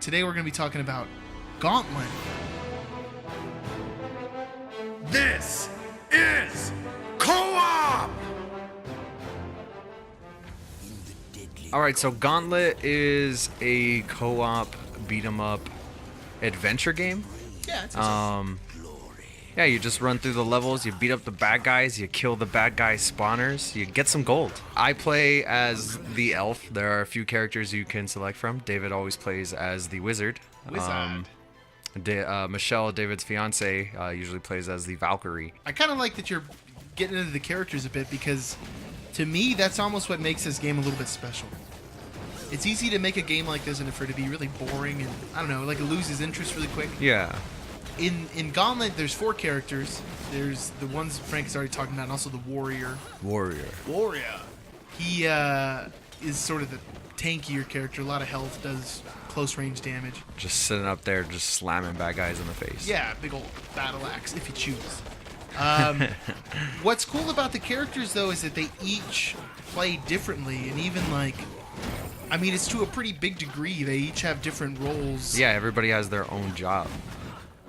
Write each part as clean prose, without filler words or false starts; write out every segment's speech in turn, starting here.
Today we're going to be talking about Gauntlet. This is Co-op! Alright, so Gauntlet is a co-op beat-em-up adventure game. Yeah, it's Yeah, you just run through the levels, you beat up the bad guys, you kill the bad guy spawners, you get some gold. I play as the elf. There are a few characters you can select from. David always plays as the wizard. Michelle, David's fiance, usually plays as the Valkyrie. I kind of like that you're getting into the characters a bit because, to me, that's almost what makes this game a little bit special. It's easy to make a game like this and for it to be really boring and, I don't know, like it loses interest really quick. Yeah. In Gauntlet, there's 4 characters. There's the ones Frank is already talking about, and also the warrior. Warrior. He is sort of the tankier character. A lot of health, does close range damage. Just sitting up there, just slamming bad guys in the face. Yeah, big old battle axe if you choose. What's cool about the characters, though, is that they each play differently, and even like, I mean, it's to a pretty big degree. They each have different roles. Yeah, everybody has their own job.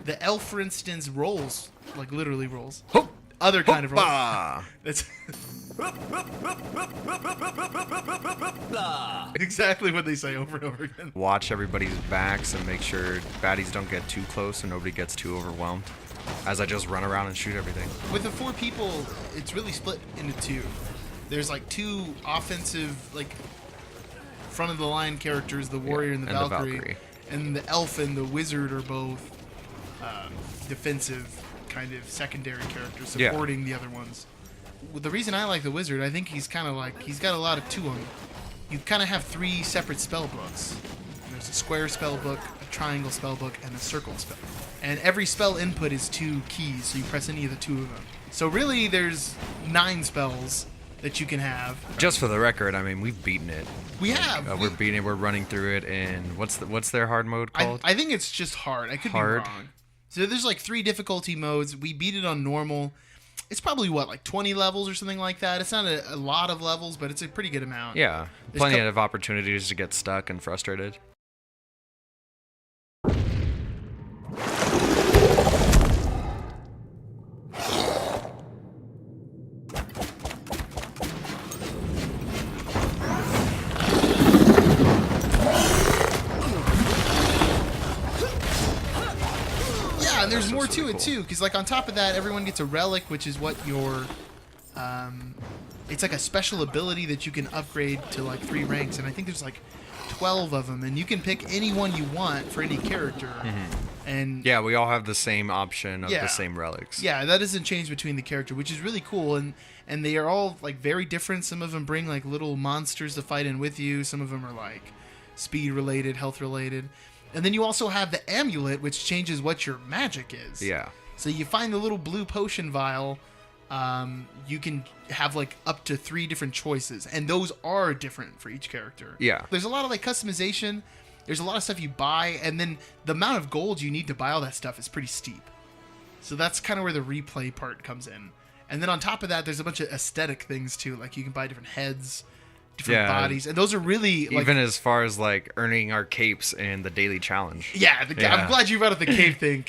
The elf, for instance, rolls, like literally rolls. Hop! Other kind of rolls. Hoppa! That's exactly what they say over and over again. Watch everybody's backs and make sure baddies don't get too close and nobody gets too overwhelmed. As I just run around and shoot everything. With the 4 people, it's really split into 2. There's like 2 offensive, like front of the line characters, the warrior and the Valkyrie. And the elf and the wizard are both defensive, kind of secondary characters supporting the other ones. The reason I like the wizard, I think he's kind of like, he's got a lot to him. You kind of have 3 separate spell books. There's a square spell book, a triangle spell book, and a circle spell. And every spell input is 2 keys, so you press any of the 2 of them. So really, there's 9 spells that you can have. Just for the record, I mean, we've beaten it. We have. We're beating it. We're running through it. And what's their hard mode called? I think it's just hard. I could be wrong. So there's like 3 difficulty modes. We beat it on normal. It's probably, what, like 20 levels or something like that? It's not a lot of levels, but it's a pretty good amount. Yeah. Plenty of opportunities to get stuck and frustrated. And there's more to it too, because like on top of that, everyone gets a relic, which is what your, it's like a special ability that you can upgrade to like 3 ranks, and I think there's like 12 of them, and you can pick any one you want for any character. And yeah, we all have the same option of the same relics. Yeah, that doesn't change between the character, which is really cool, and they are all like very different. Some of them bring like little monsters to fight in with you. Some of them are like speed related, health related. And then you also have the amulet, which changes what your magic is. Yeah. So you find the little blue potion vial. You can have like up to 3 different choices, and those are different for each character. Yeah. There's a lot of like customization. There's a lot of stuff you buy, and then the amount of gold you need to buy all that stuff is pretty steep. So that's kind of where the replay part comes in. And then on top of that, there's a bunch of aesthetic things too. Like you can buy different heads, different bodies, and those are really like, even as far as like earning our capes in the daily challenge. Yeah, I'm glad you brought up the cave thing.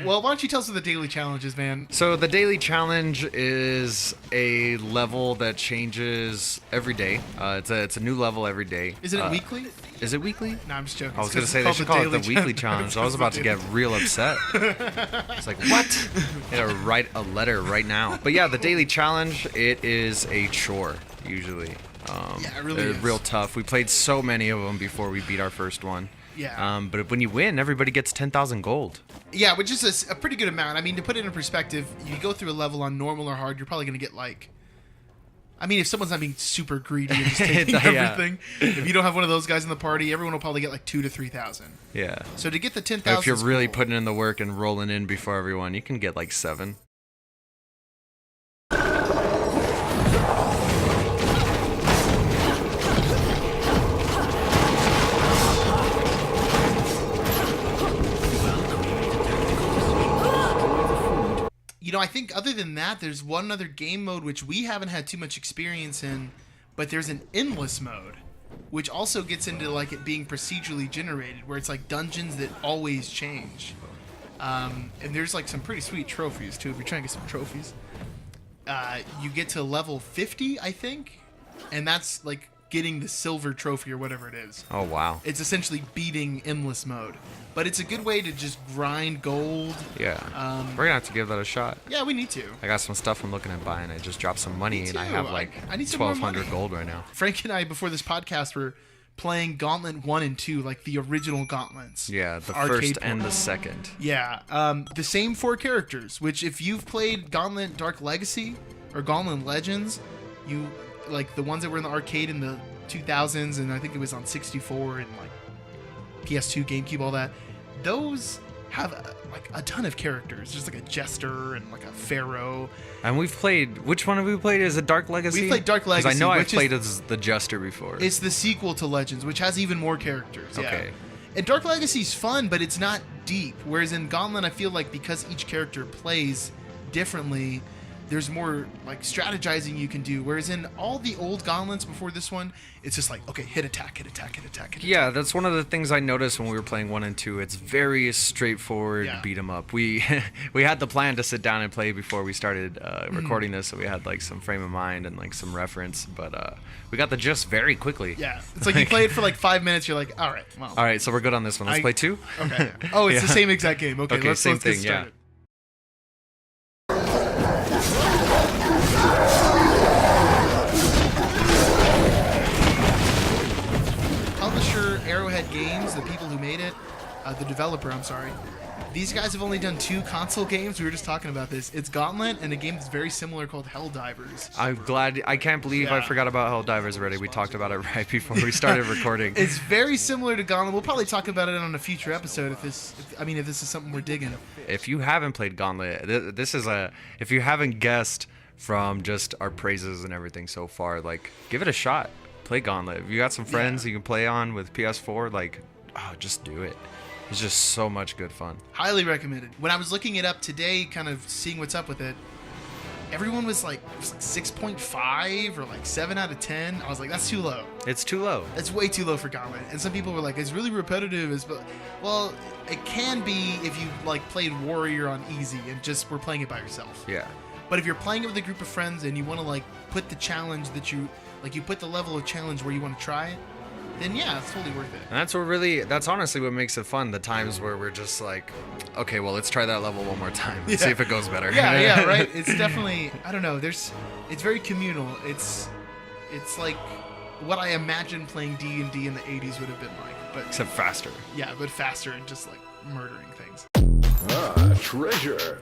Well, why don't you tell us what the daily challenge is, man? So the daily challenge is a level that changes every day. It's a new level every day. Isn't it weekly? Is it weekly? No, I'm just joking. I was going to say they should call it the weekly challenge. I was about to get real upset. It's like, what? I gotta write a letter right now. But yeah, the daily challenge, it is a chore, usually. Yeah, it really is. Real tough. We played so many of them before we beat our first one. Yeah. But when you win, everybody gets 10,000 gold. Yeah, which is a pretty good amount. I mean, to put it in perspective, you go through a level on normal or hard, you're probably going to get like, I mean, if someone's not being super greedy and just taking everything, if you don't have one of those guys in the party, everyone will probably get like 2,000 to 3,000. Yeah. So to get the 10,000, if you're really putting in the work and rolling in before everyone, you can get like 7. You know, I think other than that, there's one other game mode which we haven't had too much experience in, but there's an endless mode. which also gets into like it being procedurally generated, where it's like dungeons that always change. And there's like some pretty sweet trophies too. If you're trying to get some trophies, you get to level 50, I think, and that's like getting the silver trophy or whatever it is. Oh wow. It's essentially beating endless mode, but it's a good way to just grind gold. Yeah. We're gonna have to give that a shot. Yeah, we need to. I got some stuff I'm looking at buying. I just dropped some money and I have like I need some more 1,200 money. gold right now. Frank and I, before this podcast, were playing Gauntlet 1 and 2, like the original Gauntlets. Yeah, the Arcade first and port. the second. Yeah, the same 4 characters, which if you've played Gauntlet Dark Legacy or Gauntlet Legends, you like the ones that were in the arcade in the 2000s, and I think it was on 64 and like PS2, GameCube, all that. Those have like a ton of characters. There's like a jester and like a pharaoh. And we've played. Which one have we played? Is it Dark Legacy? We played Dark Legacy. Because I know I've which played as the Jester before. It's the sequel to Legends, which has even more characters. Yeah. Okay. And Dark Legacy's fun, but it's not deep. Whereas in Gauntlet, I feel like because each character plays differently, there's more like strategizing you can do. Whereas in all the old Gauntlets before this one, it's just like, okay, hit attack, hit attack, hit attack, hit Yeah, attack. that's one of the things I noticed when we were playing 1 and 2. It's very straightforward Yeah. beat 'em up. We we had the plan to sit down and play before we started recording this, so we had like some frame of mind and like some reference, but we got the gist very quickly. Yeah. It's like you play it for like 5 minutes, you're like, all right, well. All right, so we're good on this one. Let's play 2? Okay. Oh, it's the Yeah. same exact game. Okay, Okay, let's same get thing, yeah. started. Publisher Arrowhead Games, the people who made it, the developer, I'm sorry. These guys have only done 2 console games. We were just talking about this. It's Gauntlet and a game that's very similar called Helldivers. I'm glad. I can't believe I Yeah. forgot about Helldivers already. We talked about it right before we started recording. It's very similar to Gauntlet. We'll probably talk about it on a future episode if this is something we're digging. If you haven't played Gauntlet, this is a. If you haven't guessed from just our praises and everything so far, like give it a shot. Play Gauntlet. If you got some friends you can play on with PS4, like, oh, just do it. It's just so much good fun. Highly recommended. When I was looking it up today, kind of seeing what's up with it, everyone was like 6.5 or like 7 out of 10. I was like, that's too low. It's too low. That's way too low for Gauntlet. And some people were like, it's really repetitive. Well, it can be if you like played Warrior on easy and just were playing it by yourself. Yeah. But if you're playing it with a group of friends and you want to like put the challenge that you put the level of challenge where you want to try it, then yeah, it's totally worth it. And that's honestly what makes it fun. The times where we're just like, okay, well, let's try that level one more time and see if it goes better. Yeah, right. It's definitely, I don't know. It's very communal. It's like what I imagine playing D&D in the 80s would have been like, but Except faster. yeah, but faster and just like murdering things. Ah, treasure.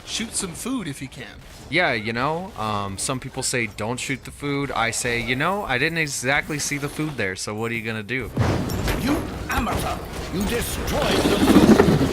Shoot some food if you can. Yeah, some people say don't shoot the food. I say, I didn't exactly see the food there, so what are you going to do? You amateur! You destroyed the food!